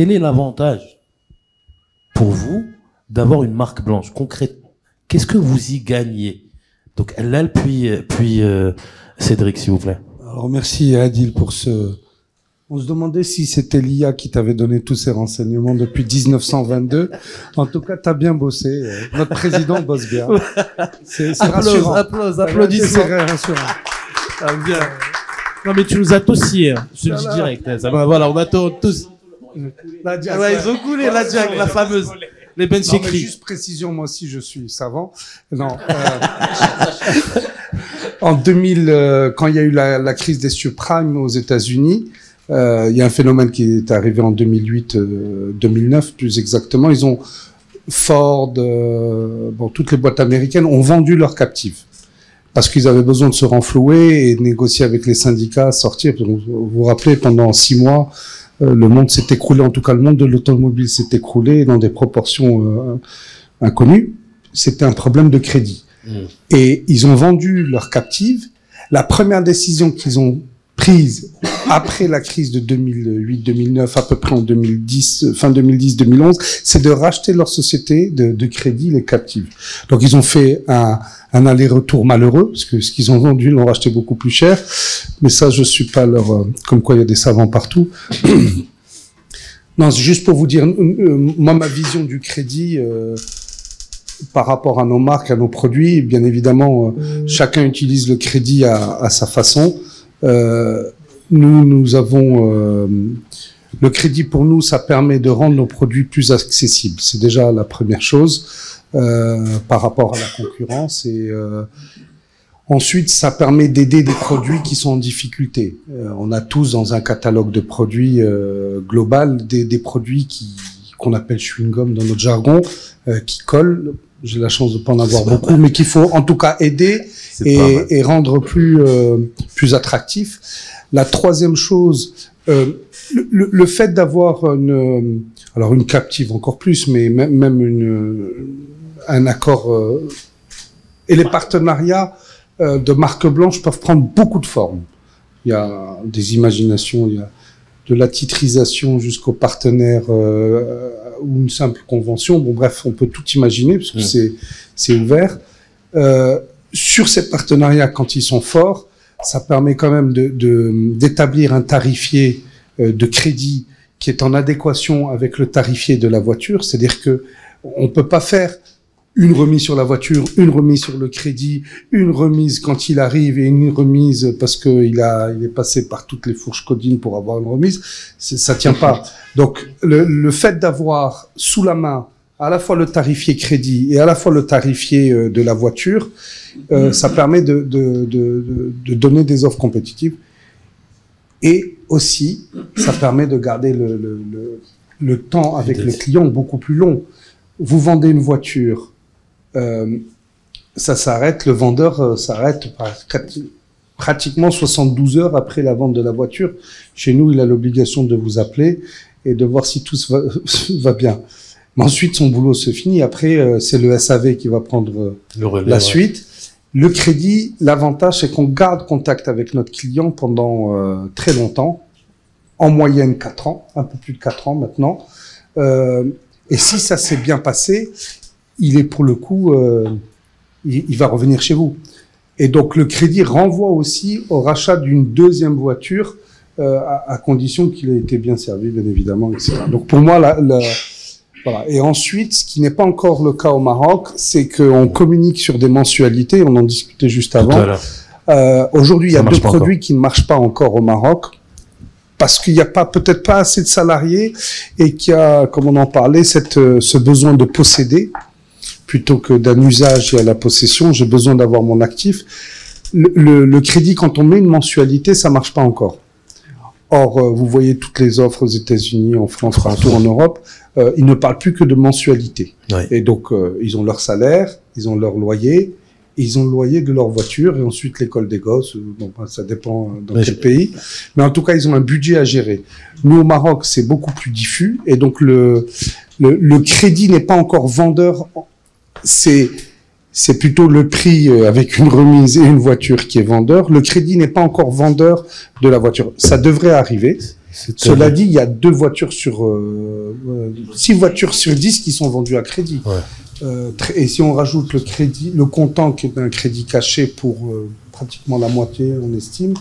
quel est l'avantage pour vous d'avoir une marque blanche concrètement? Qu'est-ce que vous y gagnez? Donc Lal puis Cédric, s'il vous plaît. Alors merci Adil pour ce... On se demandait si c'était l'IA qui t'avait donné tous ces renseignements depuis 1922. En tout cas, t'as bien bossé. Notre président bosse bien. C'est rassurant. Applaudissements. C'est rassurant. Ah, bien. Non mais tu nous as tossé, hein. Je te le dis direct. Hein. Ça, voilà, on attend tous. La Diac, ouais, ils ont coulé la Diac, la fameuse. Les Ben Chekri. Juste précision, moi aussi je suis savant. Non. En 2000, quand il y a eu la crise des subprimes aux États-Unis, il y a un phénomène qui est arrivé en 2008-2009 plus exactement. Ils ont Ford, toutes les boîtes américaines ont vendu leurs captives parce qu'ils avaient besoin de se renflouer et de négocier avec les syndicats, sortir. Vous vous rappelez, pendant 6 mois, le monde s'est écroulé, en tout cas le monde de l'automobile s'est écroulé dans des proportions inconnues. C'était un problème de crédit. Et ils ont vendu leurs captives. La première décision qu'ils ont prise après la crise de 2008-2009, à peu près en 2010, fin 2010-2011, c'est de racheter leur société de crédit, les captives. Donc ils ont fait un aller-retour malheureux, parce que ce qu'ils ont vendu, ils l'ont racheté beaucoup plus cher. Mais ça, je suis pas leur... comme quoi il y a des savants partout. Non, c'est juste pour vous dire, moi, ma vision du crédit... par rapport à nos marques, à nos produits, bien évidemment, chacun utilise le crédit à sa façon. Nous avons le crédit pour nous, ça permet de rendre nos produits plus accessibles. C'est déjà la première chose par rapport à la concurrence. Et ensuite, ça permet d'aider des produits qui sont en difficulté. On a tous dans un catalogue de produits global des produits qu'on appelle chewing-gum dans notre jargon, qui collent. J'ai la chance de pas en avoir beaucoup, mais qu'il faut en tout cas aider et rendre plus attractif. La troisième chose, le fait d'avoir une captive encore plus, mais même un accord et les partenariats de marques blanches peuvent prendre beaucoup de formes. Il y a des imaginations, il y a de la titrisation jusqu'au partenaire ou une simple convention. Bon, bref, on peut tout imaginer parce que c'est ouvert. Sur ces partenariats, quand ils sont forts, ça permet quand même d'établir un tarifier de crédit qui est en adéquation avec le tarifier de la voiture. C'est-à-dire que on peut pas faire une remise sur la voiture, une remise sur le crédit, une remise quand il arrive et une remise parce que il est passé par toutes les fourches codines pour avoir une remise, ça tient pas. Donc le fait d'avoir sous la main à la fois le tarifier crédit et à la fois le tarifier de la voiture, ça permet de donner des offres compétitives et aussi ça permet de garder le temps avec le client beaucoup plus long. Vous vendez une voiture, ça s'arrête, le vendeur s'arrête pratiquement 72 heures après la vente de la voiture. Chez nous, il a l'obligation de vous appeler et de voir si tout va bien. Mais ensuite, son boulot se finit. Après, c'est le SAV qui va prendre le relais, la suite. Le crédit, l'avantage, c'est qu'on garde contact avec notre client pendant très longtemps. En moyenne 4 ans, un peu plus de 4 ans maintenant. Et si ça s'est bien passé, il est pour le coup, il va revenir chez vous. Et donc le crédit renvoie aussi au rachat d'une deuxième voiture à condition qu'il ait été bien servi, bien évidemment, etc. Donc pour moi, voilà. Et ensuite, ce qui n'est pas encore le cas au Maroc, c'est qu'on communique sur des mensualités. On en discutait juste avant. Aujourd'hui, il y a 2 produits qui ne marchent pas encore au Maroc. Parce qu'il n'y a peut-être pas assez de salariés et qu'il y a, comme on en parlait, ce besoin de posséder plutôt que d'un usage et à la possession. J'ai besoin d'avoir mon actif. Le crédit, quand on met une mensualité, ça marche pas encore. Or, vous voyez toutes les offres aux États-Unis, en France, partout en Europe, ils ne parlent plus que de mensualité. Ouais. Et donc, ils ont leur salaire, ils ont leur loyer. Ils ont le loyer de leur voiture et ensuite l'école des gosses. Bon, ça dépend dans quel pays. Mais en tout cas, ils ont un budget à gérer. Nous, au Maroc, c'est beaucoup plus diffus. Et donc, le crédit n'est pas encore vendeur. C'est plutôt le prix avec une remise et une voiture qui est vendeur. Le crédit n'est pas encore vendeur de la voiture. Ça devrait arriver. Cela dit, il y a 6 voitures sur 10 qui sont vendues à crédit. Ouais. Et si on rajoute le comptant qui est un crédit caché pour pratiquement la moitié, on estime,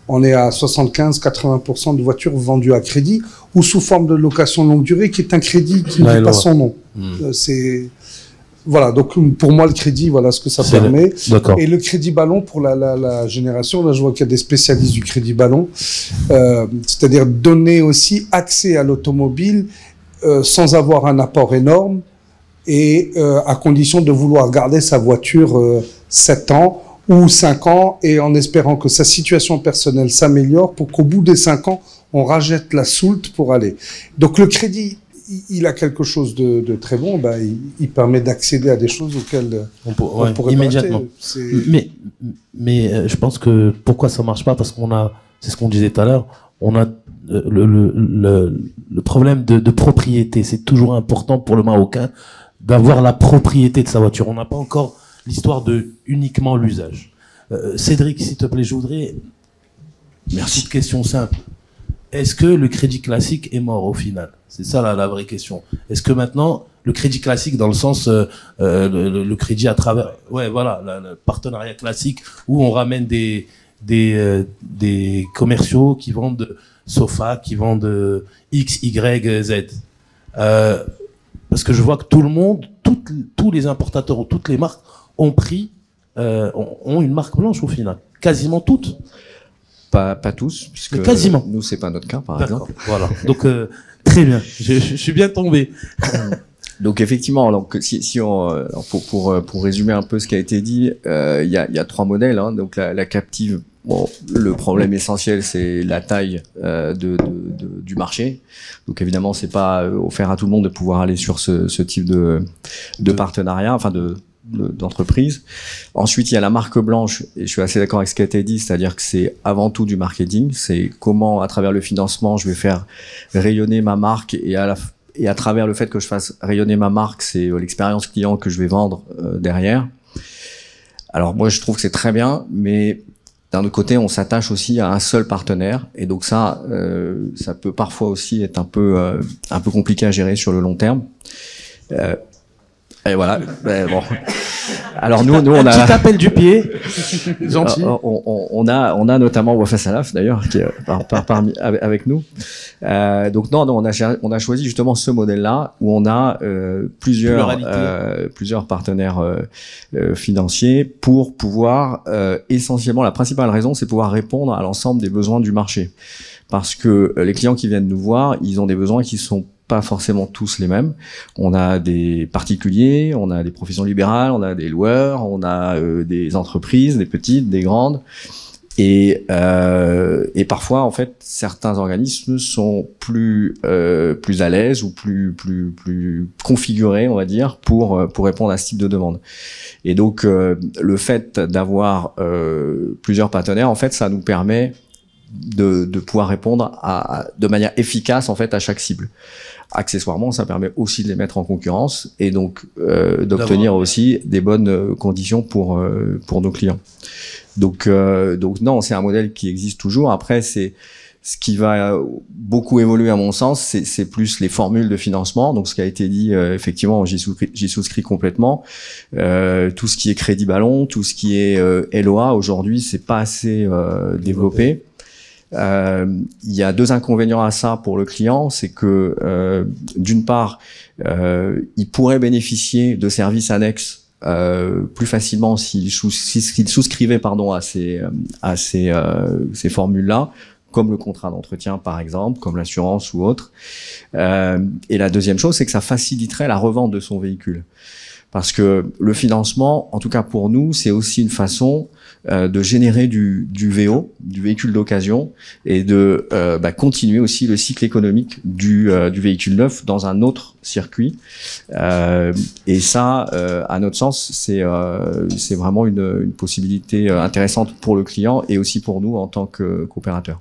on est à 75-80% de voitures vendues à crédit ou sous forme de location longue durée, qui est un crédit qui ne dit pas son nom. Voilà, donc pour moi, le crédit, voilà ce que ça permet. Et le crédit ballon, pour la génération, là je vois qu'il y a des spécialistes du crédit ballon, c'est-à-dire donner aussi accès à l'automobile sans avoir un apport énorme et à condition de vouloir garder sa voiture 7 ans ou 5 ans et en espérant que sa situation personnelle s'améliore pour qu'au bout des 5 ans, on rachète la soult pour aller. Donc le crédit, il a quelque chose de très bon, il permet d'accéder à des choses auxquelles on pourrait immédiatement. Mais je pense que pourquoi ça marche pas, parce qu'on a, c'est ce qu'on disait tout à l'heure, on a le problème de propriété. C'est toujours important pour le Marocain d'avoir la propriété de sa voiture. On n'a pas encore l'histoire de uniquement l'usage. Cédric, s'il te plaît, je voudrais une petite question simple. Est-ce que le crédit classique est mort au final? C'est ça la vraie question. Est-ce que maintenant, le crédit classique dans le sens, le crédit à travers, le partenariat classique où on ramène des commerciaux qui vendent sofas, qui vendent X, Y, Z. Parce que je vois que tout le monde, tous les importateurs ou toutes les marques ont une marque blanche au final. Quasiment toutes. Pas tous, puisque quasiment. Nous, c'est pas notre cas, par exemple. Voilà. Donc, très bien. Je suis bien tombé. Donc, effectivement, donc, si on, pour résumer un peu ce qui a été dit, il y a 3 modèles, hein. Donc, la captive, bon, le problème essentiel, c'est la taille, du marché. Donc, évidemment, c'est pas offert à tout le monde de pouvoir aller sur ce type de partenariat, enfin, d'entreprise. Ensuite, il y a la marque blanche, et je suis assez d'accord avec ce qui a été dit, c'est-à-dire que c'est avant tout du marketing, c'est comment, à travers le financement, je vais faire rayonner ma marque, et à travers le fait que je fasse rayonner ma marque, c'est l'expérience client que je vais vendre derrière. Alors moi, je trouve que c'est très bien, mais d'un autre côté, on s'attache aussi à un seul partenaire, et donc ça peut parfois aussi être un peu compliqué à gérer sur le long terme. Et voilà. Bon. Alors nous on a un petit appel du pied. Gentil. On a notamment Wafa Salaf d'ailleurs qui est parmi avec nous. Donc non, on a choisi justement ce modèle-là où on a plusieurs partenaires financiers pour pouvoir essentiellement, la principale raison, c'est pouvoir répondre à l'ensemble des besoins du marché. Parce que les clients qui viennent nous voir, ils ont des besoins qui sont pas forcément tous les mêmes. On a des particuliers, on a des professions libérales, on a des loueurs, on a des entreprises, des petites, des grandes. Et parfois, en fait, certains organismes sont plus à l'aise ou plus configurés, on va dire, pour répondre à ce type de demande. Et donc, le fait d'avoir plusieurs partenaires, en fait, ça nous permet de pouvoir répondre de manière efficace, en fait, à chaque cible. Accessoirement, ça permet aussi de les mettre en concurrence et donc d'obtenir aussi des bonnes conditions pour nos clients. Donc non, c'est un modèle qui existe toujours. Après, c'est ce qui va beaucoup évoluer à mon sens, c'est plus les formules de financement. Donc ce qui a été dit, effectivement, j'y souscris complètement. Tout ce qui est crédit ballon, tout ce qui est LOA aujourd'hui, c'est pas assez développé. Il y a 2 inconvénients à ça pour le client, c'est que d'une part, il pourrait bénéficier de services annexes plus facilement s'il souscrivait à ces formules-là, comme le contrat d'entretien par exemple, comme l'assurance ou autre. Et la deuxième chose, c'est que ça faciliterait la revente de son véhicule. Parce que le financement, en tout cas pour nous, c'est aussi une façon de générer du VO, du véhicule d'occasion, et de continuer aussi le cycle économique du véhicule neuf dans un autre circuit. Et ça, à notre sens, c'est vraiment une possibilité intéressante pour le client et aussi pour nous en tant qu'opérateur.